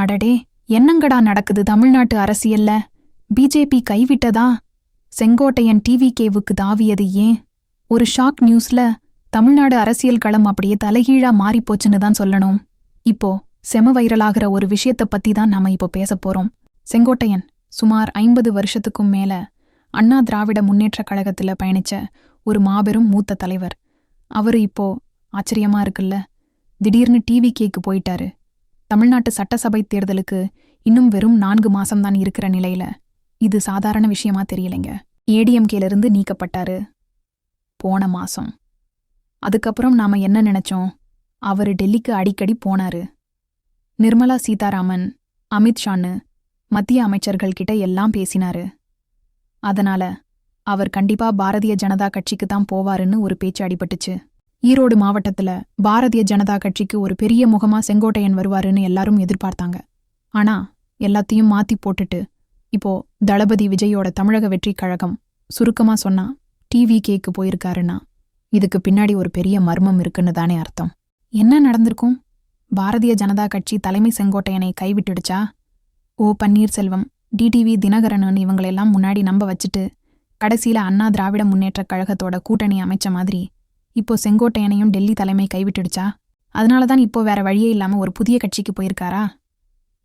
அடடே, என்னங்கடா நடக்குது தமிழ்நாட்டு அரசியல்ல? பிஜேபி கைவிட்டதா? செங்கோட்டையன் டிவிகேவுக்கு தாவியது ஏன்? ஒரு ஷாக் நியூஸ்ல தமிழ்நாடு அரசியல் களம் அப்படியே தலைகீழா மாறிப்போச்சுன்னு தான் சொல்லணும். இப்போ செம வைரலாகிற ஒரு விஷயத்த பத்தி தான் நாம இப்போ பேசப் போறோம். செங்கோட்டையன் சுமார் 50 வருஷத்துக்கும் மேல அண்ணா திராவிட முன்னேற்றக் கழகத்துல பயணிச்ச ஒரு மாபெரும் மூத்த தலைவர். அவரு இப்போ ஆச்சரியமா இருக்குல்ல, திடீர்னு டிவிகேக்கு போயிட்டாரு. தமிழ்நாட்டு சட்டசபை தேர்தலுக்கு இன்னும் வெறும் 4 மாசம்தான் இருக்கிற நிலையில இது சாதாரண விஷயமா தெரியலைங்க. ஏடிஎம்கேலிருந்து நீக்கப்பட்டாரு போன மாசம். அதுக்கப்புறம் நாம என்ன நினைச்சோம்? அவரு டெல்லிக்கு அடிக்கடி போனாரு. நிர்மலா சீதாராமன், அமித்ஷான்னு மத்திய அமைச்சர்கள் கிட்ட எல்லாம் பேசினாரு. அதனால அவர் கண்டிப்பா பாரதிய ஜனதா கட்சிக்கு தான் போவாருன்னு ஒரு பேச்சு அடிபட்டுச்சு. ஈரோடு மாவட்டத்துல பாரதிய ஜனதா கட்சிக்கு ஒரு பெரிய முகமா செங்கோட்டையன் வருவாருன்னு எல்லாரும் எதிர்பார்த்தாங்க. ஆனா எல்லாத்தையும் மாத்தி போட்டுட்டு இப்போ தளபதி விஜயோட தமிழக வெற்றி கழகம், சுருக்கமா சொன்னா டிவிகேக்கு போயிருக்காருன்னா இதுக்கு பின்னாடி ஒரு பெரிய மர்மம் இருக்குன்னு தானே அர்த்தம். என்ன நடந்திருக்கும்? பாரதிய ஜனதா கட்சி தலைமை செங்கோட்டையனை கைவிட்டுடுச்சா? ஓ பன்னீர்செல்வம், டிடிவி தினகரன் இவங்களெல்லாம் முன்னாடி நம்ப வச்சுட்டு கடைசியில அண்ணா திராவிட முன்னேற்றக் கழகத்தோட கூட்டணி அமைச்ச மாதிரி இப்போ செங்கோட்டையனையும் டெல்லி தலைமை கைவிட்டுடுச்சா? அதனாலதான் இப்போ வேற வழியே இல்லாம ஒரு புதிய கட்சிக்கு போயிருக்காரா?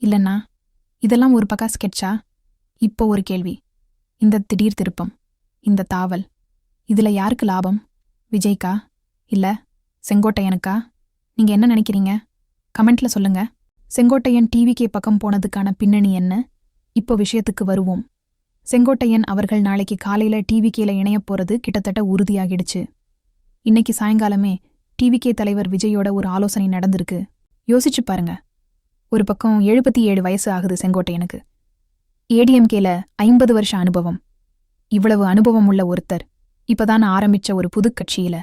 இல்லன்னா இதெல்லாம் ஒரு பக்கா ஸ்கெட்சா? இப்போ ஒரு கேள்வி, இந்த திடீர் திருப்பம், இந்த தாவல், இதுல யாருக்கு லாபம்? விஜய்க்கா இல்ல செங்கோட்டையனுக்கா? நீங்க என்ன நினைக்கிறீங்க? கமெண்ட்ல சொல்லுங்க. செங்கோட்டையன் டிவிகே பக்கம் போனதுக்கான பின்னணி என்ன? இப்போ விஷயத்துக்கு வருவோம். செங்கோட்டையன் அவர்கள் நாளைக்கு காலையில டிவிகேல இணையப் போறது கிட்டத்தட்ட உறுதியாகிடுச்சு. இன்னைக்கு சாயங்காலமே டிவிகே தலைவர் விஜயோட ஒரு ஆலோசனை நடந்திருக்கு. யோசிச்சு பாருங்க. ஒரு பக்கம் 77 வயசு ஆகுது செங்கோட்டையனுக்கு. ஏடிஎம்கேல 50 வருஷ அனுபவம். இவ்வளவு அனுபவம் உள்ள ஒருத்தர் இப்பதான் ஆரம்பிச்ச ஒரு புது கட்சியில,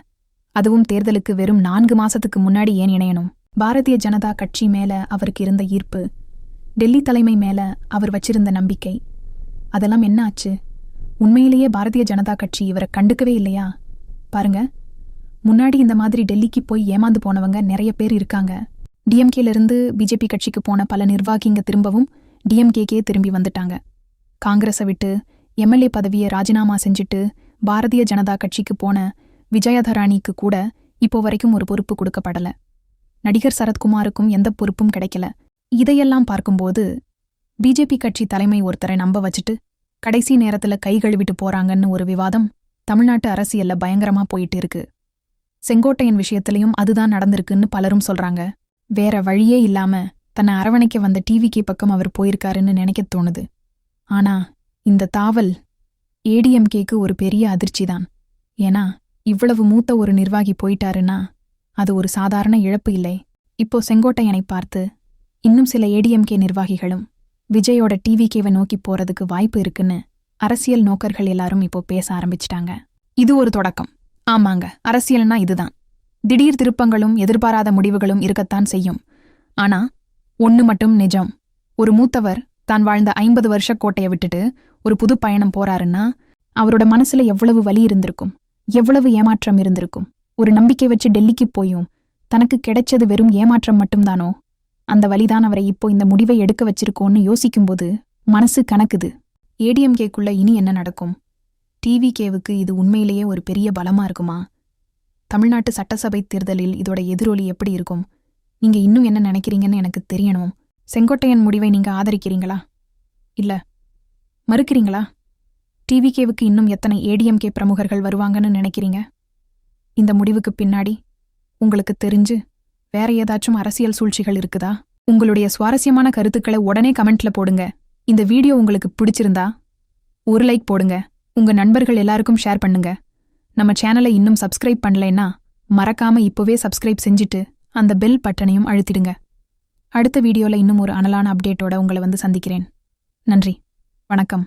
அதுவும் தேர்தலுக்கு வெறும் 4 மாசத்துக்கு முன்னாடி ஏன் இணையணும்? பாரதிய ஜனதா கட்சி மேல அவருக்கு இருந்த ஈர்ப்பு, டெல்லி தலைமை மேல அவர் வச்சிருந்த நம்பிக்கை, அதெல்லாம் என்ன ஆச்சு? உண்மையிலேயே பாரதிய ஜனதா கட்சி இவரை கண்டுக்கவே இல்லையா? பாருங்க, முன்னாடி இந்த மாதிரி டெல்லிக்கு போய் ஏமாந்து போனவங்க நிறைய பேர் இருக்காங்க. டிஎம்கேலிருந்து பிஜேபி கட்சிக்கு போன பல நிர்வாகிங்க திரும்பவும் டிஎம்கேக்கே திரும்பி வந்துட்டாங்க. காங்கிரஸை விட்டு எம்எல்ஏ பதவியை ராஜினாமா செஞ்சுட்டு பாரதிய ஜனதா கட்சிக்கு போன விஜயதராணிக்கு கூட இப்போ வரைக்கும் ஒரு பொறுப்பு கொடுக்கப்படல. நடிகர் சரத்குமாருக்கும் எந்த பொறுப்பும் கிடைக்கல. இதையெல்லாம் பார்க்கும்போது பிஜேபி கட்சி தலைமை ஒருத்தரை நம்ப வச்சுட்டு கடைசி நேரத்துல கை கழுவிட்டு போறாங்கன்னு ஒரு விவாதம் தமிழ்நாட்டு அரசியல்ல பயங்கரமா போயிட்டு இருக்கு. செங்கோட்டையன் விஷயத்திலையும் அதுதான் நடந்திருக்குன்னு பலரும் சொல்றாங்க. வேற வழியே இல்லாம தன்னை அரவணைக்க வந்த டிவிகே பக்கம் அவர் போயிருக்காருன்னு நினைக்க தோணுது. ஆனா இந்த தாவல் ஏடிஎம்கேக்கு ஒரு பெரிய அதிர்ச்சிதான். ஏன்னா இவ்வளவு மூத்த ஒரு நிர்வாகி போயிட்டாருன்னா அது ஒரு சாதாரண இழப்பு இல்லை. இப்போ செங்கோட்டையனை பார்த்து இன்னும் சில ஏடிஎம்கே நிர்வாகிகளும் விஜயோட டிவிகேவை நோக்கி போறதுக்கு வாய்ப்பு இருக்குன்னு அரசியல் நோக்கர்கள் எல்லாரும் இப்போ பேச ஆரம்பிச்சிட்டாங்க. இது ஒரு தொடக்கம். ஆமாங்க, அரசியல்னா இதுதான். திடீர் திருப்பங்களும் எதிர்பாராத முடிவுகளும் இருக்கத்தான் செய்யும். ஆனா ஒன்னு மட்டும் நிஜம், ஒரு மூத்தவர் தான் வாழ்ந்த 50 வருஷ கோட்டையை விட்டுட்டு ஒரு புது பயணம் போறாருன்னா அவரோட மனசுல எவ்வளவு வலி இருந்திருக்கும், எவ்வளவு ஏமாற்றம் இருந்திருக்கும். ஒரு நம்பிக்கை வச்சு டெல்லிக்கு போயும் தனக்கு கிடைச்சது வெறும் ஏமாற்றம் மட்டும்தானோ? அந்த வலிதான் அவரை இப்போ இந்த முடிவை எடுக்க வச்சிருக்கோன்னு யோசிக்கும்போது மனசு கணக்குது. ஏடிஎம்கேக்குள்ள இனி என்ன நடக்கும்? டிவிகேவுக்கு இது உண்மையிலேயே ஒரு பெரிய பலமா இருக்குமா? தமிழ்நாட்டு சட்டசபை தேர்தலில் இதோட எதிரொலி எப்படி இருக்கும்? நீங்க இன்னும் என்ன நினைக்கிறீங்கன்னு எனக்கு தெரியணும். செங்கோட்டையன் முடிவை நீங்க ஆதரிக்கிறீங்களா இல்ல மறுக்கிறீங்களா? டிவிகேவுக்கு இன்னும் எத்தனை ஏடிஎம்கே பிரமுகர்கள் வருவாங்கன்னு நினைக்கிறீங்க? இந்த முடிவுக்கு பின்னாடி உங்களுக்கு தெரிஞ்சு வேற ஏதாச்சும் அரசியல் சூழ்ச்சிகள் இருக்குதா? உங்களுடைய சுவாரஸ்யமான கருத்துக்களை உடனே கமெண்ட்ல போடுங்க. இந்த வீடியோ உங்களுக்கு பிடிச்சிருந்தா ஒரு லைக் போடுங்க. உங்க நண்பர்கள் எல்லாருக்கும் ஷேர் பண்ணுங்க. நம்ம சேனலை இன்னும் சப்ஸ்கிரைப் பண்ணலைன்னா மறக்காம இப்போவே சப்ஸ்கிரைப் செஞ்சுட்டு அந்த பெல் பட்டனையும் அழுத்திடுங்க. அடுத்த வீடியோல இன்னும் ஒரு அனலான அப்டேட்டோட உங்களை வந்து சந்திக்கிறேன். நன்றி, வணக்கம்.